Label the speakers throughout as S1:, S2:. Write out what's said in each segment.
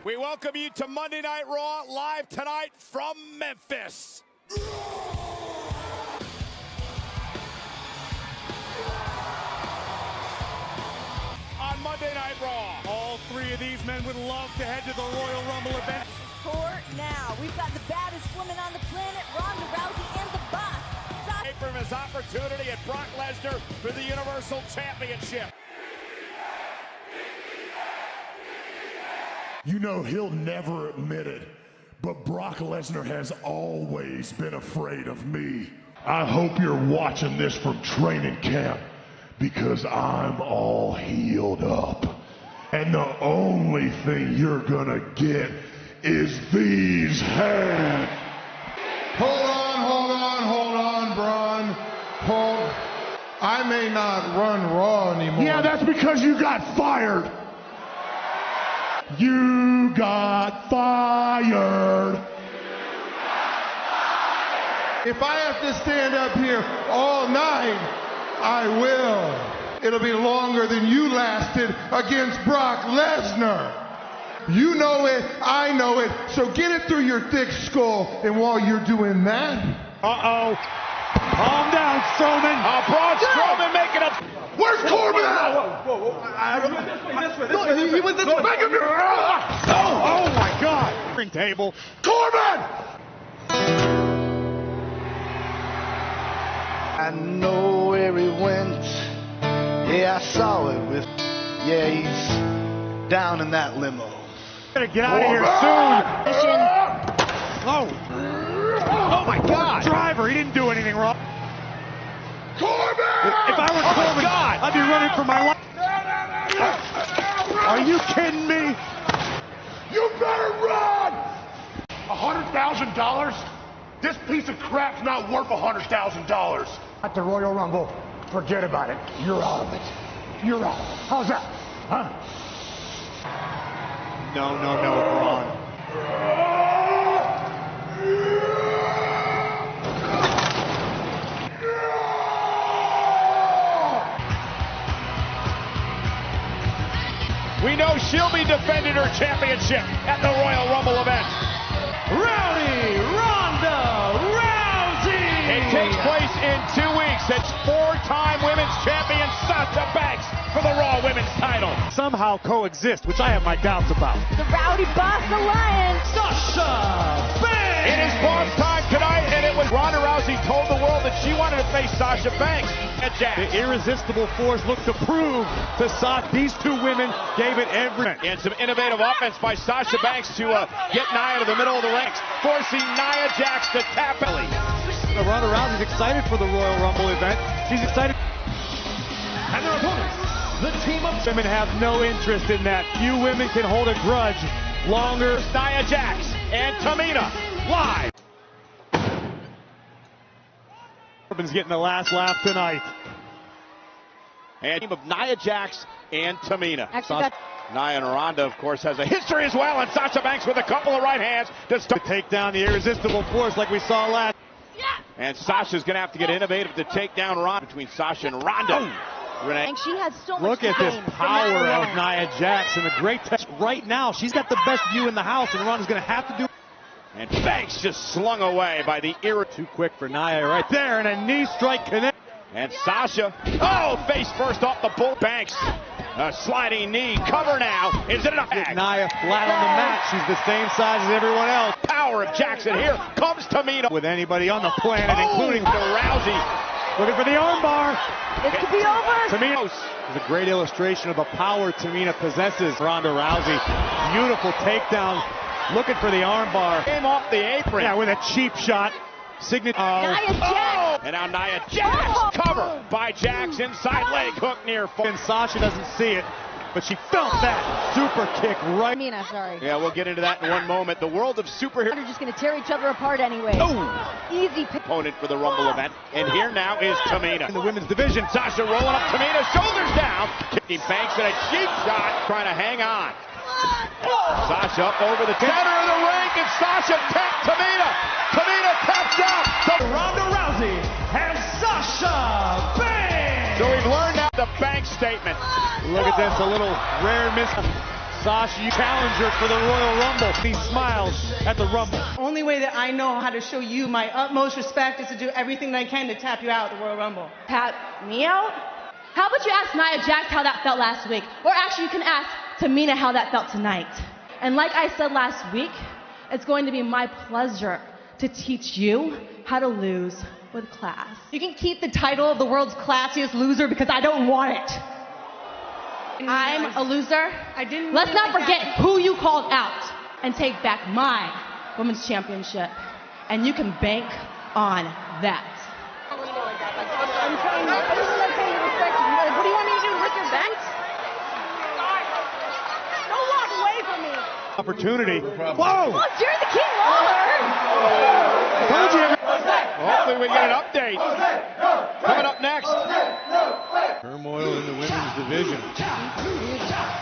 S1: We welcome you to Monday Night Raw, live tonight from Memphis. On Monday Night Raw, all three of these men would love to head to the Royal Rumble event.
S2: For now, we've got the baddest woman on the planet, Ronda Rousey, and the boss.
S1: From his opportunity at Brock Lesnar for the Universal Championship.
S3: You know, he'll never admit it, but Brock Lesnar has always been afraid of me. I hope you're watching this from training camp, because I'm all healed up. And the only thing you're gonna get is these hands.
S4: Hold on, Braun. I may not run Raw anymore.
S3: Yeah, that's because you got fired. You got fired.
S4: If I have to stand up here all night, I will. It'll be longer than you lasted against Brock Lesnar. You know it, I know it, so get it through your thick skull. And while you're doing that...
S1: Uh-oh. Calm down, Strowman. Braun Strowman making a...
S3: Where's Corbin?
S4: Whoa. He went this way.
S1: Oh my God. Ring table.
S3: Corbin!
S5: I know where he went. Yeah, I saw it with... Yeah, he's down in that limo.
S1: Gotta get out of here soon. Oh my God. Driver, he didn't do anything wrong.
S3: Corbin!
S1: If I were Corbin, I'd be running for my life. Are you kidding me?
S3: You better run! $100,000? This piece of crap's not worth $100,000. At the Royal Rumble, forget about it. You're out of it. You're out. How's that? Huh?
S1: No, Braun. We know she'll be defending her championship at the Royal Rumble event. Rowdy Ronda Rousey! It takes place in 2 weeks. It's four-time women's champion Sasha Banks for the Raw Women's title. Somehow coexist, which I have my doubts about.
S2: The Rowdy Boss Alliance.
S1: Sasha Banks! It is boss time tonight, and it was Ronda Rousey told the world that she wanted to face Sasha Banks. The irresistible force looked to prove to Sasha. These two women gave it everything. And some innovative offense by Sasha Banks to get Nia to the middle of the ring, forcing Nia Jax to tap Ellie. Ronda Rousey's excited for the Royal Rumble event. She's excited. And their opponents, the team of women have no interest in that. Few women can hold a grudge longer. Nia Jax and Tamina live. Corbin's getting the last laugh tonight. And team of Nia Jax and Tamina.
S2: Actually,
S1: Nia and Ronda, of course, has a history as well, and Sasha Banks with a couple of right hands to take down the irresistible force like we saw last. And Sasha's going to have to get innovative to take down Ronda. Between Sasha and Ronda.
S2: and she has so much
S1: Look at this power of Nia Jax and the great touch right now. She's got the best view in the house, and Ronda's going to have to do. And Banks just slung away by the Too quick for Nia right there, and a knee strike connect. And Sasha, face first off the bull. Banks, a sliding knee, cover now. Is it enough? Nia flat on the mat. She's the same size as everyone else. Power of Jackson here. Comes Tamina. With anybody on the planet, including Rousey. Looking for the armbar.
S2: It could be over.
S1: Tamina is a great illustration of the power Tamina possesses. Ronda Rousey, beautiful takedown. Looking for the armbar. Came off the apron. Yeah, with a cheap shot. Signature.
S2: Nia Jax.
S1: And now Nia Jax. Cover by Jax. Inside leg hook near. And Sasha doesn't see it, but she felt that super kick right.
S2: Tamina, sorry.
S1: Yeah, we'll get into that in one moment. The world of superheroes.
S2: They're just going to tear each other apart anyway. Easy pick.
S1: Opponent for the Rumble event. And here now is Tamina. In the women's division, Sasha rolling up Tamina. Shoulders down. Kicking Banks at a cheap shot. Trying to hang on. Sasha up over the center of the ring, and Sasha tapped Tamina. Tamina taps out.
S6: Ronda Rousey and Sasha Banks.
S1: So we've learned now the Banks statement. Look at this, a little rare miss. Sasha, challenger for the Royal Rumble. He smiles at the Rumble.
S7: Only way that I know how to show you my utmost respect is to do everything that I can to tap you out at the Royal Rumble.
S8: Tap me out? How about you ask Nia Jax how that felt last week? Or actually you can ask Tamina how that felt tonight. And like I said last week, it's going to be my pleasure to teach you how to lose with class.
S7: You can keep the title of the world's classiest loser because I don't want it.
S8: I'm a loser. Let's not forget who you called out and take back my women's championship. And you can bank on that.
S2: I'm trying to respect you. What do you want me to do? Lick your backs? Don't walk away from me.
S1: Opportunity.
S2: Whoa! Oh, Jerry the King Lawler!
S1: Told you. Hopefully we get an update. Coming up next. Turmoil in the women's division.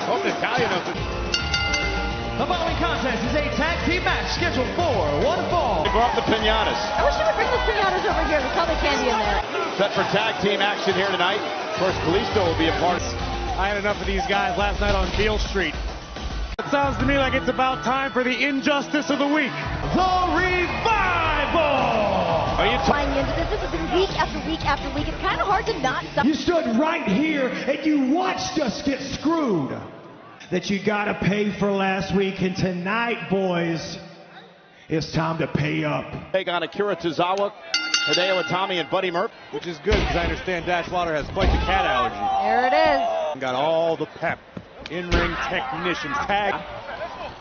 S1: Hope Natalia knows it.
S6: The following contest is a tag team match scheduled for one fall.
S1: They go up the pinatas.
S2: I wish you would bring the pinatas over here. There's probably candy in there.
S1: Set for tag team action here tonight. Of course, Kalisto will be a part. I had enough of these guys last night on Beale Street. It sounds to me like it's about time for the injustice of the week.
S6: The Revival!
S1: Are you
S2: Buying into this? This has been week after week after week. It's kind of hard to not stop.
S9: You stood right here and you watched us get screwed. That you gotta pay for last week, and tonight, boys, it's time to pay up.
S1: Take on Akira Tozawa, Hideo Itami, and Buddy Murphy. Which is good because I understand Dash Lauder has quite the cat allergy.
S2: There it is.
S1: Got all the pep. In-ring technicians tag.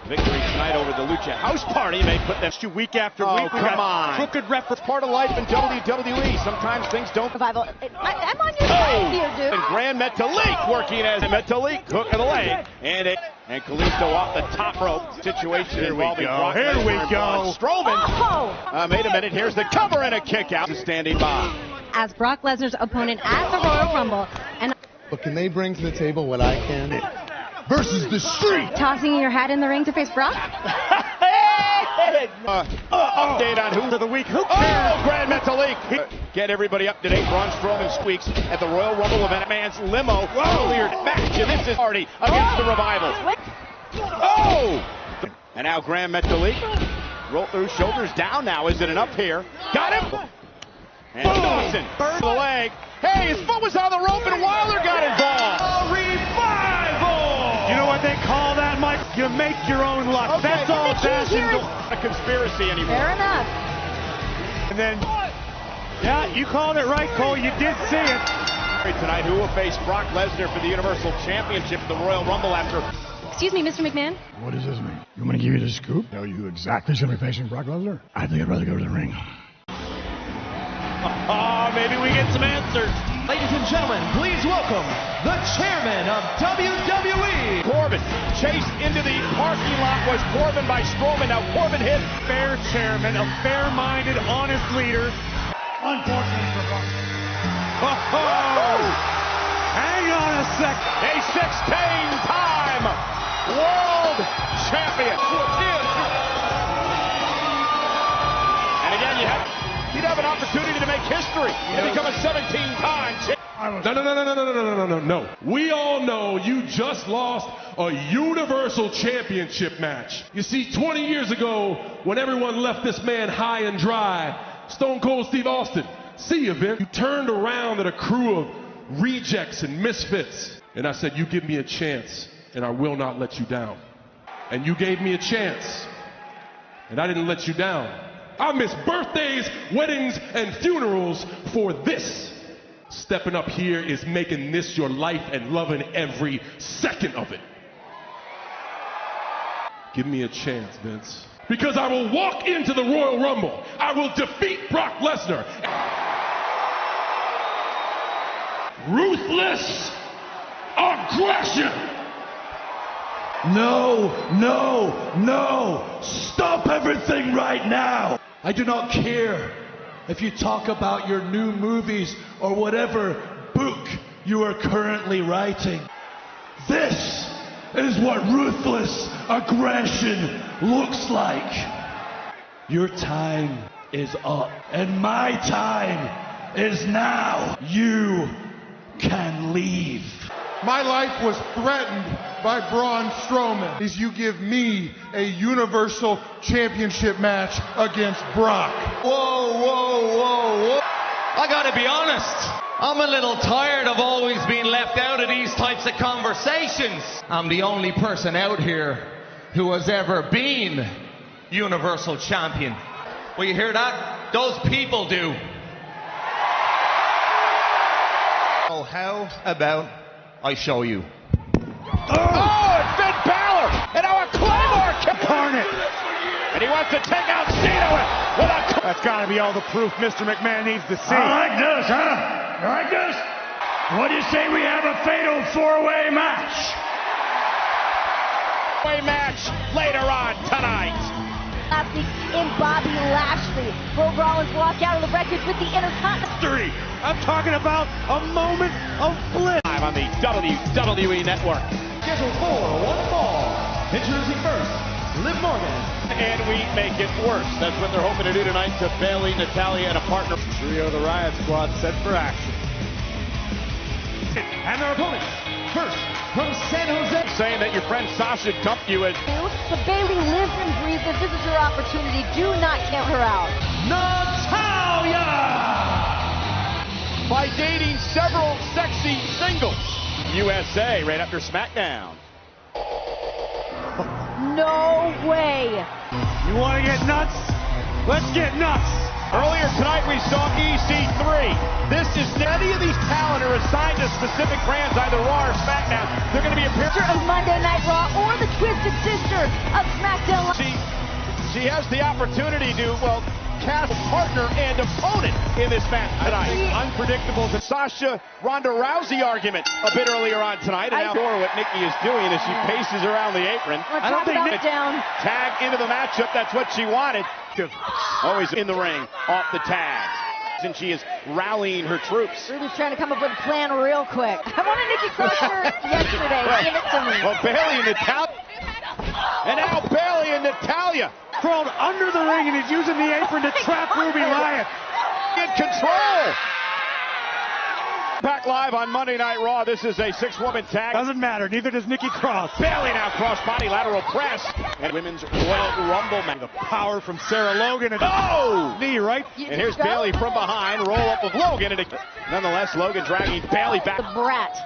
S1: Victory tonight over the Lucha House Party. They put that week after week. Come on. Crooked ref. It's part of life in WWE. Sometimes things don't.
S2: Revival. I'm on your side here, dude.
S1: And Grand Metalik working as Metalik, hook of the leg. And Kalisto off the top rope. Situation involving Brock Lesnar. Here we go. Strowman.
S2: Oh.
S1: Wait a minute. Here's the cover and a kick out. Standing by.
S2: As Brock Lesnar's opponent at the Royal Rumble. And
S4: But can they bring to the table what I can? Versus the Street.
S2: tossing your hat in the ring to face Brock?
S1: Update on who of the week. Who cares? Oh, Grand Metalik. Get everybody up to date. Braun Strowman squeaks at the Royal Rumble event. Man's limo earlier match. And this is party against the Revival. Oh! And now Grand Metalik. Roll through, shoulders down now. Is it enough here? Got him. And Dawson burns the leg. Hey, his foot was on the rope and Wilder got involved.
S6: The Revival!
S1: You know what they call that, Mike? You make your own luck.
S2: Okay.
S1: That's all
S2: And the key
S1: fashion.
S2: here is-
S1: Not a conspiracy anymore.
S2: Fair enough.
S1: And then, yeah, you called it right, Cole. You did see it. Tonight, who will face Brock Lesnar for the Universal Championship at the Royal Rumble after...
S8: Excuse me, Mr. McMahon?
S3: What does this mean? You want me to give you the scoop? Tell you who exactly is going to be facing Brock Lesnar? I think I'd rather go to the ring.
S1: Oh, maybe we get some answers.
S6: Ladies and gentlemen, please welcome the chairman of WWE.
S1: Corbin chased into the parking lot was Corbin by Strowman. Now Corbin hit. Fair chairman, a fair-minded, honest leader.
S3: Unfortunately for Brock.
S1: Oh! Hang on a sec. A 16-time world champion. And again, you'd have an opportunity to make history and become a 17-time champion.
S10: No. We all know you just lost a Universal Championship match. You see, 20 years ago, when everyone left this man high and dry, Stone Cold Steve Austin, see you, Vince. You turned around at a crew of rejects and misfits. And I said, you give me a chance, and I will not let you down. And you gave me a chance, and I didn't let you down. I miss birthdays, weddings, and funerals for this. Stepping up here is making this your life and loving every second of it. Give me a chance, Vince. Because I will walk into the Royal Rumble. I will defeat Brock Lesnar. Ruthless aggression.
S9: No. Stop everything right now. I do not care if you talk about your new movies or whatever book you are currently writing. This is what ruthless aggression looks like. Your time is up, and my time is now. You can leave.
S4: My life was threatened by Braun Strowman is you give me a Universal Championship match against Brock.
S6: Whoa, whoa, whoa, whoa. I gotta be honest, I'm a little tired of always being left out of these types of conversations. I'm the only person out here who has ever been Universal Champion. Well, you hear that? Those people do. Oh, how about I show you?
S1: Oh, it's Finn Balor! And now a Claymore Carnage! And he wants to take out Cena with a... That's got to be all the proof Mr. McMahon needs to see.
S3: I like this, huh? You like this? What do you say we have a fatal four-way match?
S1: Match later on tonight.
S2: Last week in Bobby Lashley. Will Rollins walk out of the wreckage with the Intercontinental.
S1: I'm talking about a moment of bliss. Live on the WWE Network.
S6: Scheduled for one fall. Introducing first, Liv Morgan.
S1: And we make it worse. That's what they're hoping to do tonight to Bayley, Natalya, and a partner. Trio of the Riot Squad set for action.
S6: And their opponents. First, from San Jose.
S1: Saying that your friend Sasha dumped you at...
S2: But Bayley lives and breathes it. This is your opportunity. Do not count her out.
S6: Natalya!
S1: By dating several sexy singles. USA right after SmackDown.
S2: No way.
S1: You want to get nuts? Let's get nuts. Earlier tonight we saw EC3. This is any of these talent are assigned to specific brands, either Raw or SmackDown. They're going to be appearing
S2: of Monday Night Raw or the twisted sister of SmackDown.
S1: She has the opportunity to, well, cast partner and opponent in this match tonight. Unpredictable. The Sasha Ronda Rousey argument a bit earlier on tonight. And now what Nikki is doing as she paces around the apron.
S2: I don't think Nikki
S1: tag into the matchup. That's what she wanted. Always in the ring, off the tag. And she is rallying her troops.
S2: Ruby's trying to come up with a plan real quick. I wanted Nikki Cross shirt yesterday. Give it to me.
S1: Well, Bayley and Natalya. And now Bayley and Natalya crawled under the ring and is using the apron to trap Ruby Riott. In control. Back live on Monday Night Raw. This is a 6-woman tag. Doesn't matter. Neither does Nikki Cross. Bayley now cross-body lateral press. And Women's Royal Rumble match. The power from Sarah Logan. And knee right. And here's Bayley from behind. Roll up of Logan. And nonetheless, Logan dragging Bayley back.
S2: The brat.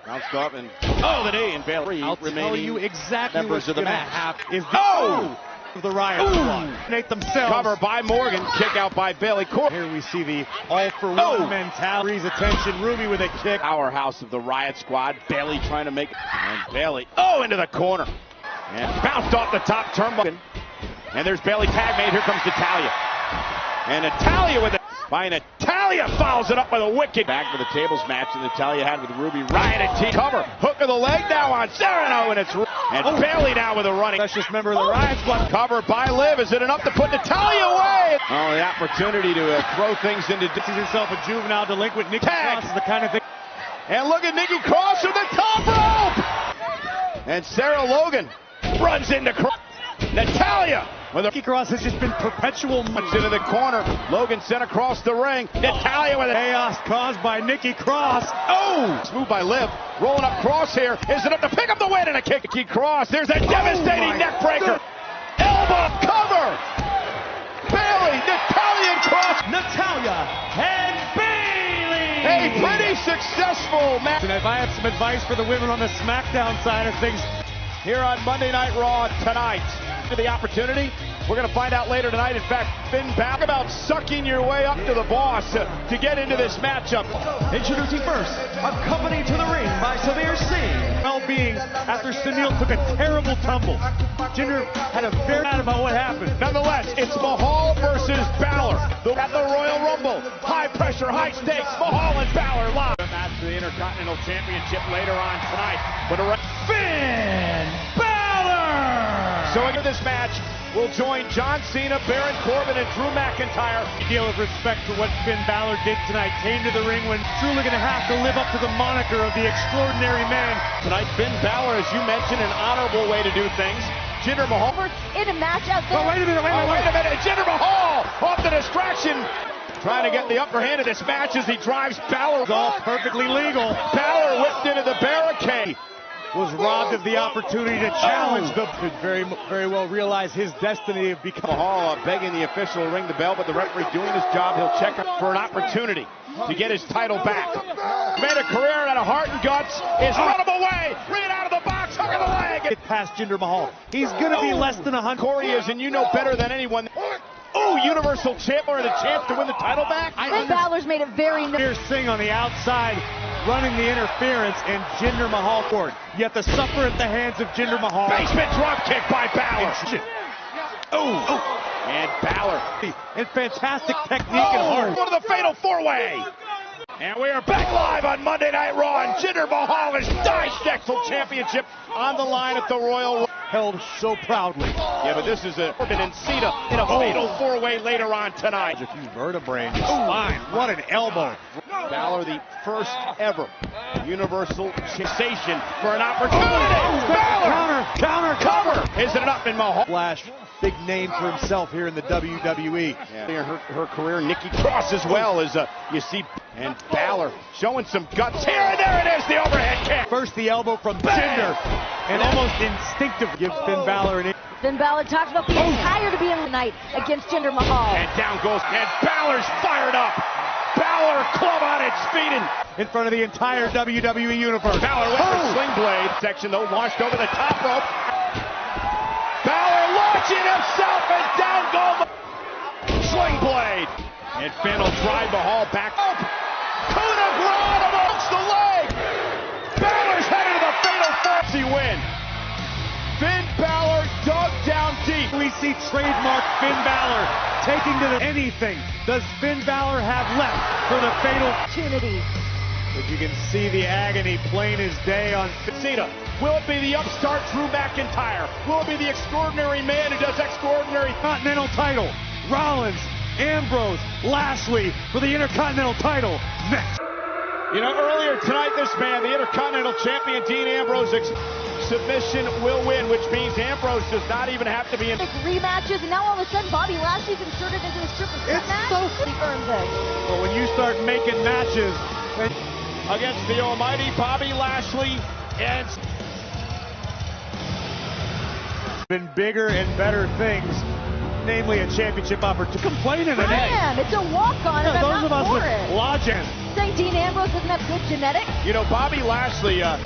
S1: Bounced up and the knee. And Bayley.
S11: I'll tell you exactly what's
S1: of the
S11: gonna
S1: match.
S11: happen.
S1: Is of the Riot Squad. Nate themselves. Cover by Morgan. Kick out by Bayley. Here we see the all-for-one mentality. Attention. Ruby with a kick. Powerhouse of the Riot Squad. Bayley trying to make it. And Bayley. Into the corner. And bounced off the top turnbuckle. And there's Bayley tag made. Here comes Natalya. And Natalya with it. By Natalya follows it up with a wicked. Back to the tables match that Natalya had with Ruby Riott and T. Cover. Hook of the leg now on Sarah. And it's Bayley now with a running. Let's just remember the Riot Squad. Cover by Liv. Is it enough to put Natalya away? Oh, the opportunity to throw things into. Sees himself a juvenile delinquent. Nikki Cross is the kind of thing. And look at Nikki Cross to the top rope. And Sarah Logan runs into Natalya. Well, Nikki Cross has just been perpetual months into the corner. Logan sent across the ring. Natalya with a chaos caused by Nikki Cross. Smooth by Liv. Rolling up Cross here. Is it up to pick up the win and a kick? Nikki Cross. There's a devastating neck breaker. Elbow cover. Bayley, Natalya, and Cross.
S6: Natalya and Bayley.
S1: A pretty successful match. And if I have some advice for the women on the SmackDown side of things, here on Monday Night Raw tonight. The opportunity. We're going to find out later tonight. In fact, Finn Balor about sucking your way up to the boss to get into this matchup.
S6: Introducing first, accompanied to the ring by Severe C.
S1: Well-being after Sunil took a terrible tumble. Jinder had a very bad about what happened. Nonetheless, it's Mahal versus Balor at the Royal Rumble. High pressure, high stakes. Mahal and Balor live. A match for the Intercontinental Championship later on tonight. But Finn Balor. So into this match, we'll join John Cena, Baron Corbin, and Drew McIntyre. A deal of respect for what Finn Balor did tonight. Came to the ring when truly going to have to live up to the moniker of the extraordinary man. Tonight, Finn Balor, as you mentioned, an honorable way to do things. Jinder Mahal.
S2: In a match out there.
S1: Oh, wait a minute. Jinder Mahal off the distraction. Trying to get the upper hand of this match as he drives Balor. All perfectly legal. Balor whipped into the barricade.
S12: was robbed of the opportunity to challenge the... Could very well realize his destiny of becoming...
S1: Mahal begging the official to ring the bell, but the referee doing his job. He'll check for an opportunity to get his title back. Made a career out of heart and guts. Is run him away. Bring it out of the box. Hook of the leg.
S12: Get past Jinder Mahal. He's going to be less than 100.
S1: Corey is, and you know better than anyone. Oh, Universal Champion and a chance to win the title back.
S2: Finn Balor's made it very
S12: Here's Singh on the outside, running the interference, and Jinder Mahal forward. Yet to suffer at the hands of Jinder Mahal.
S1: Basement drop kick by Balor. And Balor.
S12: And fantastic technique and heart.
S1: Go to the fatal four-way. And we are back live on Monday Night Raw, and Jinder Mahal is Dissectional Championship on the line at the Royal.
S12: Held so proudly.
S1: Yeah, but this is a Corbin and Cena in a fatal four-way later on tonight.
S12: A few vertebrae in his spine. What an elbow.
S1: Balor, the first ever Universal sensation for an opportunity. Balor! Counter! Is it enough in Mahal?
S12: Flash, big name for himself here in the WWE.
S1: Yeah. Her career, Nikki Cross as well, as you see. And Balor showing some guts here, and there it is, the overhead kick.
S12: First the elbow from Jinder, and almost instinctive gives Finn Balor an...
S2: Finn Balor talks about being tired of being tonight against Jinder Mahal.
S1: And down goes, and Balor's fired up. Balor club on its feet
S12: in front of the entire WWE universe.
S1: Balor with the sling blade section, though, launched over the top rope. Balor launching himself, and down goes the sling blade. And Finn will drive Mahal back up. Coup de grace amongst the leg. Balor's headed to the fatal four-way win. Finn Balor dug down deep.
S12: We see trademark Finn Balor taking to anything. Does Finn Balor have left for the fatal
S2: opportunity?
S12: But you can see the agony plain as day on
S1: Cena. Will it be the upstart Drew McIntyre? Will it be the extraordinary man who does extraordinary
S12: Continental title? Rollins, Ambrose, Lashley for the Intercontinental title next.
S1: You know, earlier tonight, this man, the Intercontinental Champion, Dean Ambrose, submission will win, which means Ambrose does not even have to be in
S2: rematches, and now all of a sudden Bobby Lashley's inserted into his triple threat match. He earned this.
S12: But when you start making matches
S1: against the almighty Bobby Lashley, and
S12: been bigger and better things, namely a championship opportunity. Complaining
S2: today. It's a walk-on.
S12: Yeah, those of us with logic.
S2: Saying Dean Ambrose doesn't have good genetics.
S1: You know, Bobby Lashley,
S12: I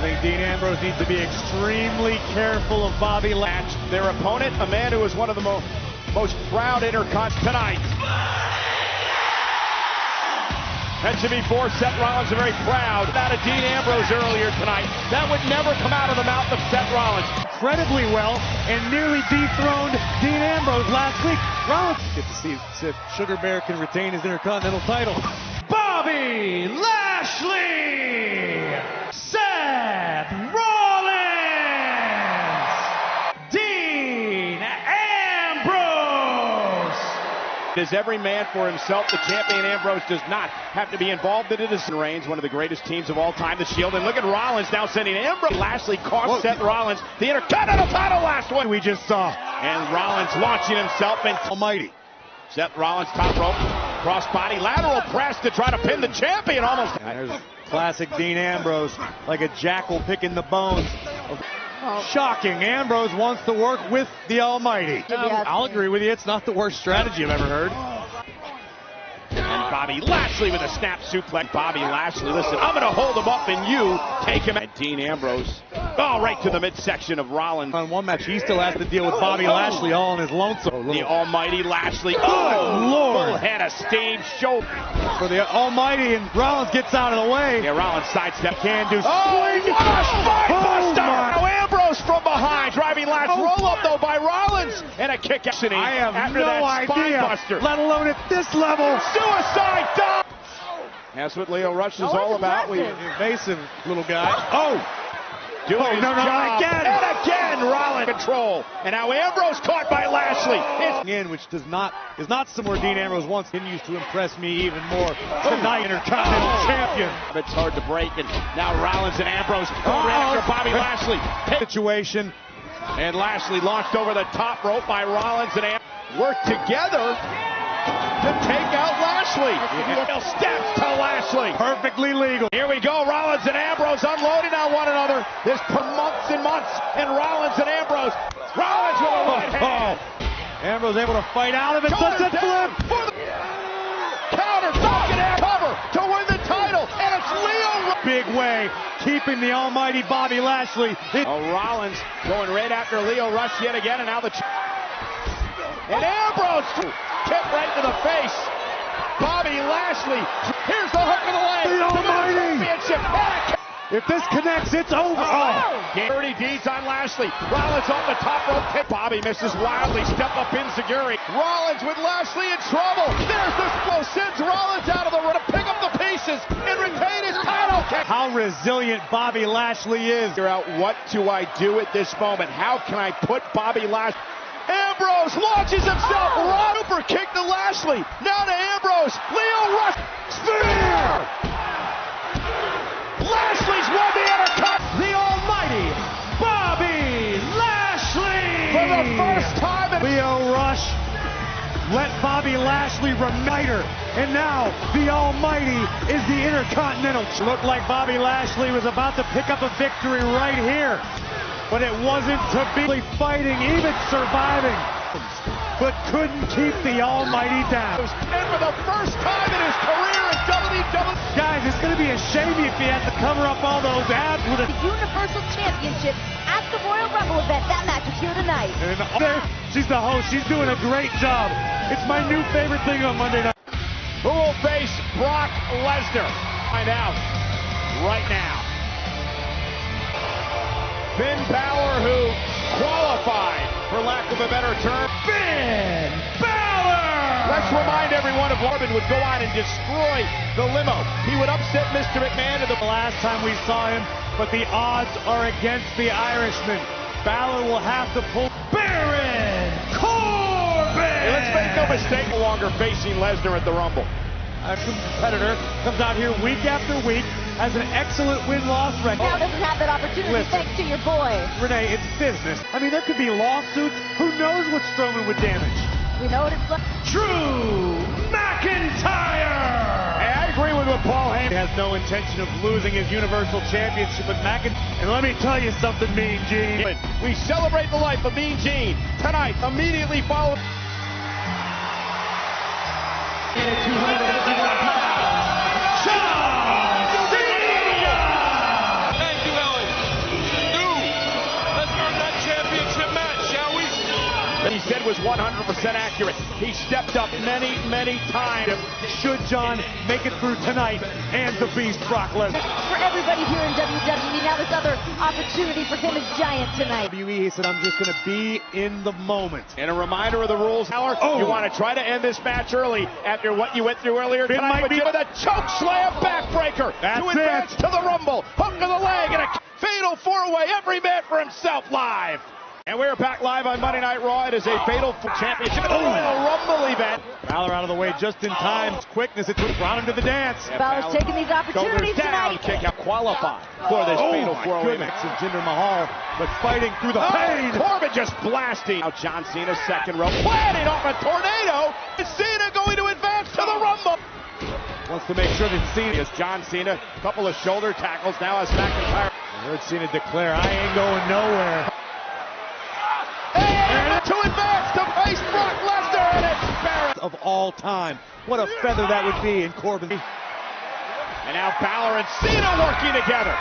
S12: think Dean Ambrose needs to be extremely careful of Bobby Lashley.
S1: Their opponent, a man who is one of the most proud Intercons tonight. Mentioned before, Seth Rollins is very proud out of Dean Ambrose earlier tonight. That would never come out of the mouth of Seth Rollins.
S12: Incredibly well, and nearly dethroned Dean Ambrose last week. Rollins get to see if Sugar Bear can retain his Intercontinental title. Bobby Lashley, Seth Rollins, Dean Ambrose.
S1: Is every man for himself. The champion Ambrose does not have to be involved in it. As Reigns, one of the greatest teams of all time, the Shield. And look at Rollins now sending Ambrose. Lashley cost Seth Rollins the Intercontinental title last one we just saw. And Rollins launching himself into almighty. Seth Rollins top rope, crossbody, lateral press to try to pin the champion almost.
S12: There's classic Dean Ambrose, like a jackal picking the bones. Shocking. Ambrose wants to work with the almighty. I'll agree with you. It's not the worst strategy I've ever heard.
S1: And Bobby Lashley with a snap suplex. Bobby Lashley, listen, I'm going to hold him up and you take him. And Dean Ambrose, right to the midsection of Rollins.
S12: On one match, he still has to deal with Bobby Lashley all on his lonesome.
S1: The almighty Lashley.
S12: Lord.
S1: Full head of steam, shoulder.
S12: For the almighty, and Rollins gets out of the way.
S1: Yeah, Rollins sidestep.
S12: Can do.
S1: Spinebuster! Now Ambrose from behind, driving last roll up though by Rollins, and a kick out.
S12: I have no idea, let alone at this level.
S1: Suicide dive. That's what Leo Rush is all about.
S12: Invasive little guy.
S1: Doing his job.
S12: Again.
S1: And again, Rollins control. And now Ambrose caught by Lashley.
S12: Which is not somewhere Dean Ambrose once continues to impress me even more. Tonight, Intercontinental Champion.
S1: It's hard to break, and now Rollins and Ambrose go right after Bobby Lashley.
S12: Situation.
S1: And Lashley launched over the top rope by Rollins and Ambrose. Work together to take out Lashley. Steps to Lashley.
S12: Perfectly legal.
S1: Here we go. Rollins and Ambrose unloading on one another. this for months and months, and Rollins and Ambrose. Rollins with a right hand.
S12: Ambrose able to fight out of it. Sunset flip.
S1: Counter, knocking out cover to win the title, and it's Leo.
S12: Big way, keeping the almighty Bobby Lashley.
S1: Rollins going right after Leo Rush yet again, and now the... And Ambrose, kick right to the face. Bobby Lashley, here's the hook of the leg.
S12: The almighty.
S1: Championship.
S12: If this connects, it's over.
S1: Dirty deeds on Lashley. Rollins on the top rope. Bobby misses wildly. Step up insecurity. Rollins with Lashley in trouble. There's the blow. Sends Rollins out of the ring to pick up the pieces and retain his title.
S12: How resilient Bobby Lashley is.
S1: Figure out what do I do at this moment? How can I put Bobby Lashley? Ambrose launches himself. Super kick to Lashley. Now to Ambrose. Leo Rush. Spear. Lashley's won the Intercontinental.
S12: The almighty Bobby Lashley.
S1: For the first time.
S12: Leo Rush let Bobby Lashley remiter. And now the almighty is the Intercontinental. Looked like Bobby Lashley was about to pick up a victory right here. But it wasn't to be fighting, even surviving. But couldn't keep the almighty down.
S1: And for the first time in his career in WWE.
S12: Guys, it's going to be a shame if he has to cover up all those abs with
S13: the Universal Championship at the Royal Rumble event. That match is here tonight.
S12: And she's the host. She's doing a great job. It's my new favorite thing on Monday night.
S1: Who will face Brock Lesnar? Find out right now. Finn Balor, who qualified, for lack of a better term.
S12: Finn Balor!
S1: Let's remind everyone of Corbin would go out and destroy the limo. He would upset Mr. McMahon the
S12: last time we saw him, but the odds are against the Irishman. Balor will have to pull Baron Corbin!
S1: Hey, let's make no mistake, no longer facing Lesnar at the Rumble.
S12: A competitor comes out here week after week, has an excellent win-loss record.
S13: Now doesn't have that opportunity thanks to your boy.
S12: Renee, it's business. I mean, there could be lawsuits. Who knows what Strowman would damage?
S13: We know what it's like.
S12: Drew McIntyre!
S1: Hey, I agree with what Paul Heyman
S12: has no intention of losing his Universal Championship with McIntyre. And let me tell you something, Mean Gene.
S1: We celebrate the life of Mean Gene tonight, immediately following. He said was 100% accurate. He stepped up many, many times.
S12: Should John make it through tonight and the Beast Brock Lesnar?
S13: For everybody here in WWE, now this other opportunity for him is giant tonight.
S12: He said, I'm just going to be in the moment.
S1: And a reminder of the rules, Howard. You want to try to end this match early after what you went through earlier tonight with a choke slam backbreaker to advance to the Rumble. Hook of the leg and a fatal four-way. Every man for himself live. And we're back live on Monday Night Raw. It is a fatal championship Royal Rumble event.
S12: Balor out of the way just in time. Quickness, it's what brought him to the dance.
S13: Balor's taking these opportunities
S1: down,
S13: tonight.
S1: Kick out, qualify for this fatal four-way match.
S12: And Jinder Mahal, but fighting through the pain.
S1: Corbin just blasting. Now John Cena, second row, planning off a tornado. And Cena going to advance to the Rumble.
S12: Wants to make sure that Cena
S1: is John Cena. A couple of shoulder tackles now as McIntyre.
S12: I heard Cena declare, I ain't going nowhere.
S1: And to advance to face Brock Lesnar, and it's Barrett.
S12: Of all time. What a feather that would be in Corbin.
S1: And now Balor and Cena working together.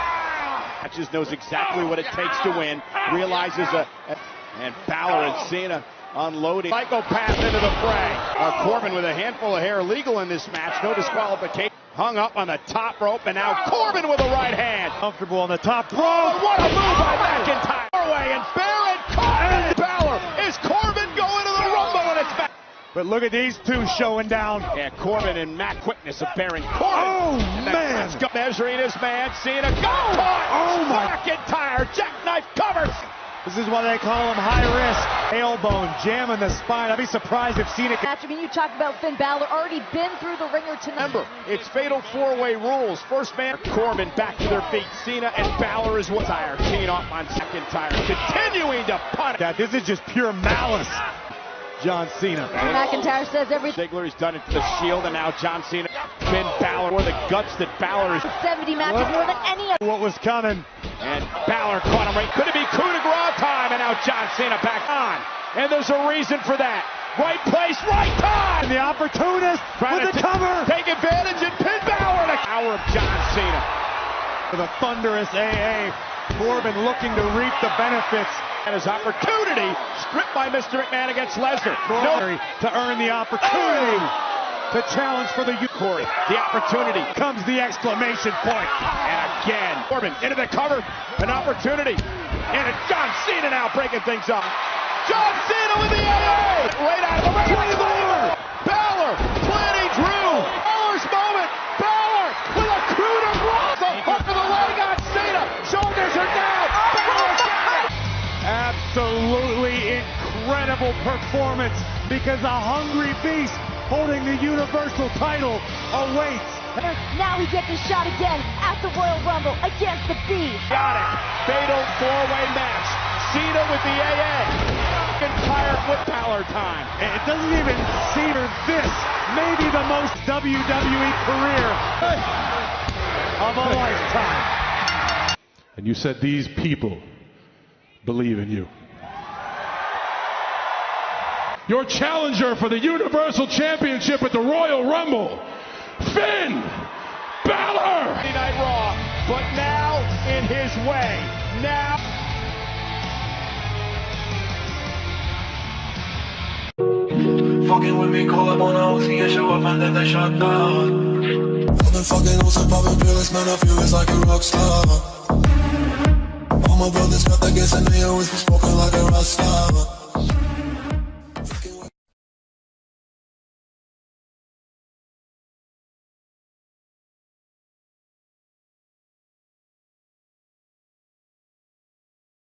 S1: Matches knows exactly what it takes to win. Realizes and Balor and Cena unloading. Psychopath into the fray. Corbin with a handful of hair legal in this match. No disqualification. Hung up on the top rope, and now Corbin with a right hand.
S12: Comfortable on the top rope.
S1: Oh, what a move by McIntyre. And Baron Corbin. Balor. Is Corbin going to the Rumble, and it's back.
S12: But look at these two showing down.
S1: Yeah, Corbin and Matt quickness of Baron Corbin.
S12: Oh, man.
S1: Measuring his man. Cena got caught.
S12: Oh, my.
S1: McIntyre. Jackknife covers.
S12: This is why they call him high risk. Tailbone, jamming the spine. I'd be surprised if Cena could.
S13: I mean, you talked about Finn Balor already been through the ringer tonight.
S1: Remember, it's fatal four-way rules. First man, Corbin back to their feet. Cena and Balor is one. Teeing off on McIntyre, continuing to punt.
S12: This is just pure malice. John Cena.
S13: McIntyre says everything.
S1: Ziggler's done it to the Shield, and now John Cena. Finn Balor, or the guts that Balor is.
S13: 70 matches more than any other.
S12: What was coming?
S1: And Balor caught him right. Could it be coup de grace time? And now John Cena back on. And there's a reason for that. Right place, right time.
S12: And the opportunist with the cover.
S1: Take advantage and pin Balor. The power of John Cena.
S12: With a thunderous AA. Corbin looking to reap the benefits.
S1: And his opportunity stripped by Mr. McMahon against Lesnar.
S12: No, to earn the opportunity to challenge for the
S1: Corey. The opportunity.
S12: Comes the exclamation point.
S1: And again, Corbin into the cover. An opportunity. And it's John Cena now breaking things up. John Cena with the AA. Right out of the ring. Balor. 20 Drew. Balor's moment. Balor with a coup de grace. The hook of the leg on Cena. Shoulders are down. Balor's got it.
S12: Absolutely incredible performance because a hungry beast holding the Universal title awaits.
S13: Now he gets his shot again at the Royal Rumble against the Beast.
S1: Got it. Fatal four-way match. Cena with the AA. McIntyre with Balor time.
S12: It doesn't even seem this. Maybe the most WWE career of a lifetime.
S10: And you said these people believe in you. Your challenger for the Universal Championship at the Royal Rumble, Finn Balor!
S1: Monday Night Raw, but now in his way. Now.
S14: Fucking with me, call up on the OC and show up and then they shut down. I've been fucking on some poppin' fearless, man, I feel it's like a rock star. All my brothers got that gas and they always been spoken like a rock star.